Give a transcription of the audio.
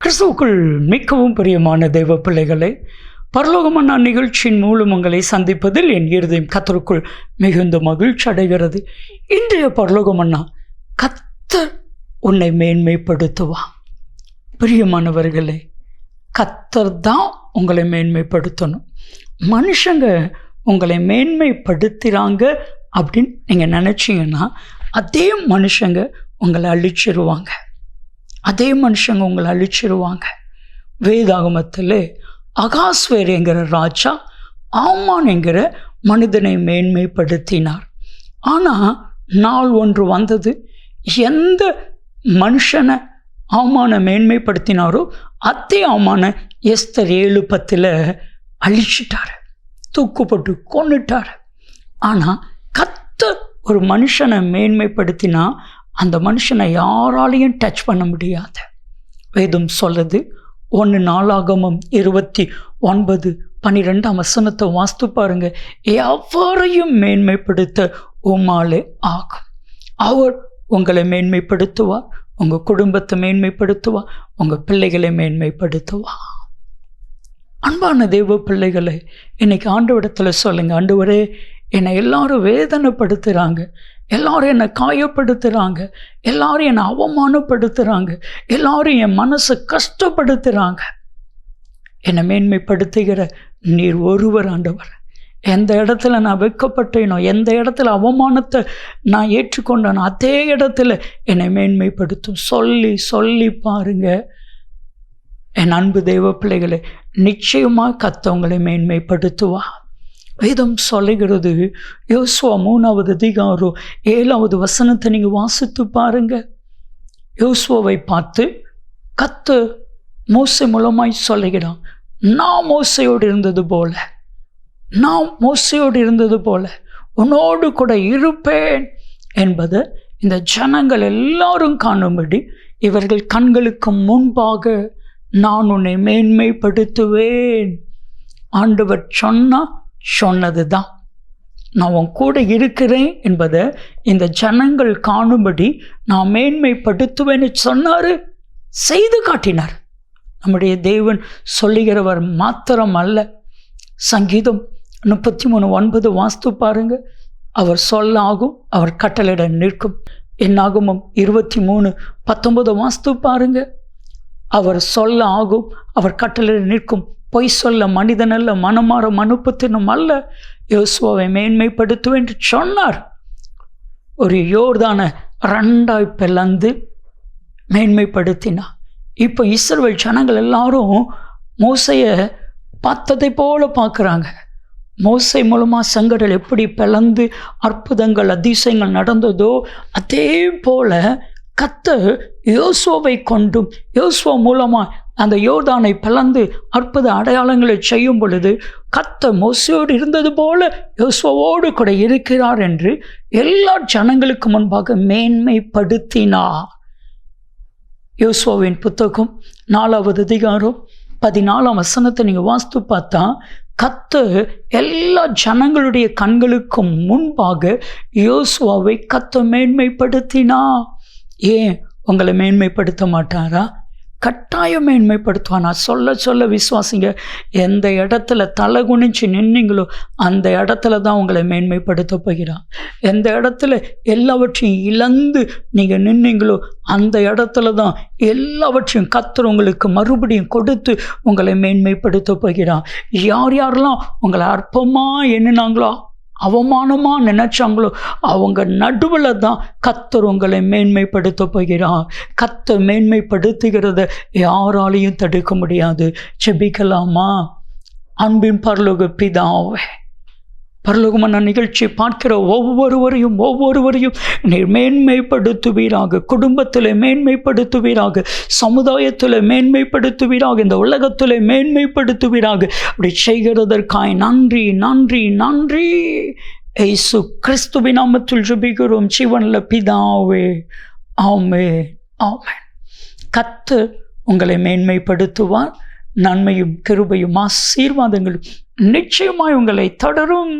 கிறிஸ்துவுக்குள் மிகவும் பிரியமான தெய்வ பிள்ளைகளை, பரலோகமன்னா நிகழ்ச்சியின் மூலம் உங்களை சந்திப்பதில் என் இருதயம் கர்த்தருக்குள் மிகுந்த மகிழ்ச்சி அடைகிறது. இன்றைய பரலோகமன்னா, கர்த்தர் உன்னை மேன்மைப்படுத்துவா. பிரியமானவர்களே, கர்த்தர் தான் உங்களை மேன்மைப்படுத்தணும். மனுஷங்க உங்களை மேன்மைப்படுத்துகிறாங்க அப்படின்னு நீங்கள் நினச்சிங்கன்னா, அதே மனுஷங்க உங்களை அழிச்சிருவாங்க. வேதாகமத்தில் அகாஸ்வேர் என்கிற ராஜா ஆமான் என்கிற மனிதனை மேன்மைப்படுத்தினார். ஆனால் நாள் ஒன்று வந்தது, எந்த மனுஷனை ஆமானை மேன்மைப்படுத்தினாரோ அதே ஆமானை எஸ்தர் 7:10 அழிச்சிட்டார், தூக்குப்பட்டு கொன்னுட்டார். ஆனால் கர்த்தர் ஒரு மனுஷனை மேன்மைப்படுத்தினா அந்த மனுஷனை யாராலையும் டச் பண்ண முடியாது. வேதம் சொல்லுது, 1 நாளாகமம் 29:12 வாஸ்து பாருங்க. எவரையும் மேன்மைப்படுத்த உம்மாலே ஆகும். அவர் உங்களை மேன்மைப்படுத்துவார், உங்கள் குடும்பத்தை மேன்மைப்படுத்துவார், உங்கள் பிள்ளைகளை மேன்மைப்படுத்துவார். அன்பான தெய்வ பிள்ளைகளை, இன்னைக்கு ஆண்டவரிடத்தில் சொல்லுங்க, ஆண்டவரே, என்னை எல்லாரும் வேதனைப்படுத்துகிறாங்க, எல்லாரும் என்னை காயப்படுத்துகிறாங்க, எல்லாரும் என்னை அவமானப்படுத்துகிறாங்க, எல்லாரும் என் மனசை கஷ்டப்படுத்துகிறாங்க. என்னை மேன்மைப்படுத்துகிற நீர் ஒருவர் ஆண்டவர். எந்த இடத்துல நான் வெட்கப்பட்டேனோ, எந்த இடத்துல அவமானத்தை நான் ஏற்றுக்கொண்டேனோ அதே இடத்துல என்னை மேன்மைப்படுத்தும். சொல்லி பாருங்க. என் அன்பு தெய்வ பிள்ளைகளை, நிச்சயமாக கர்த்தர் மேன்மைப்படுத்துவா. வேதம் சொல்லுகிறது, யோசுவா 3:7 நீங்கள் வாசித்து பாருங்க. யோசுவாவை பார்த்து கர்த்தர் மோசே மூலமாய் சொல்லுகிறான், நான் மோசையோடு இருந்தது போல உன்னோடு கூட இருப்பேன் என்பதை இந்த ஜனங்கள் எல்லாரும் காணும்படி இவர்கள் கண்களுக்கு முன்பாக நான் உன்னை மேன்மைப்படுத்துவேன். ஆண்டவர் சொன்னது தான், நான் உன் கூட இருக்கிறேன் என்பதை இந்த ஜனங்கள் காணும்படி நான் மேன்மைப்படுத்துவேன்னு சொன்னார், செய்து காட்டினார். நம்முடைய தேவன் சொல்லுகிறவர் மாத்திரம் அல்ல. சங்கீதம் 33:9 வாஸ்து பாருங்க. அவர் சொல்ல ஆகும், அவர் கட்டளையிட நிற்கும். என்னாகமம் 23:19 வாஸ்து பாருங்க. அவர் சொல்ல ஆகும், அவர் கட்டளையிட நிற்கும். பொய் சொல்ல மனிதனல்ல, மனமாற மனுப்புத்தினும் அல்ல. யோசுவாவை மேன்மைப்படுத்துவேன் என்று சொன்னார். ஒரு யோர்தானை 2 பிளந்து மேன்மைப்படுத்தினார். இப்போ இஸ்ரவேல் ஜனங்கள் எல்லாரும் மோசையை பார்த்ததை போல பார்க்குறாங்க. மோசை மூலமாக செங்கடல் எப்படி பிளந்து அற்புதங்கள் அதிசயங்கள் நடந்ததோ அதே போல கர்த்தர் யோசுவாவை கொண்டும் யோசுவா மூலமாக அந்த யோர்தானை பிளந்து அற்புத அடையாளங்களை செய்யும் பொழுது கர்த்தர் மோசையோடு இருந்தது போல யோசுவாவோடு கூட இருக்கிறார் என்று எல்லா ஜனங்களுக்கு முன்பாக மேன்மைப்படுத்தினார். யோசுவாவின் புத்தகம் 4:14 நீங்கள் வாஸ்து பார்த்தா, கர்த்தர் எல்லா ஜனங்களுடைய கண்களுக்கு முன்பாக யோசுவாவை கர்த்தர் மேன்மைப்படுத்தினார். ஏன் உங்களை மேன்மைப்படுத்த மாட்டாரா? கட்டாயம் மேன்மைப்படுத்துவான். நான் சொல்ல விசுவாசிங்க. எந்த இடத்துல தலை குனிச்சு நின்னீங்களோ அந்த இடத்துல தான் உங்களை மேன்மைப்படுத்த போகிறான். எந்த இடத்துல எல்லாவற்றையும் இழந்து நீங்கள் நின்னீங்களோ அந்த இடத்துல தான் எல்லாவற்றையும் கர்த்தர் உங்களுக்கு மறுபடியும் கொடுத்து உங்களை மேன்மைப்படுத்த போகிறான். யாரெல்லாம் உங்களை அற்பமாக எண்ணினாங்களோ, அவமானமாக நினைச்சாங்களோ அவங்க நடுவில் தான் கர்த்தர் உங்களை மேன்மைப்படுத்த போகிறார். கர்த்தர் மேன்மைப்படுத்துகிறத யாராலையும் தடுக்க முடியாது. ஜெபிக்கலாமா? அன்பின் பரலோக பிதாவே, பரலோகமான நிகழ்ச்சி பார்க்கிற ஒவ்வொருவரையும் நீர் மேன்மைப்படுத்துவீராக. குடும்பத்தில் மேன்மைப்படுத்துவீராக, சமுதாயத்தில் மேன்மைப்படுத்துவீராக, இந்த உலகத்தில் மேன்மைப்படுத்துவீராக. அப்படி செய்கிறதற்காய் நன்றி. இயேசு கிறிஸ்துவின் நாமத்தில் ஜெபிக்கிறோம் ஜீவனுள்ள பிதாவே, ஆமென். கர்த்தர் உங்களை மேன்மைப்படுத்துவார். நன்மையும் கிருபையும் ஆசீர்வாதங்களும் நிச்சயமாய் உங்களை தொடரும்.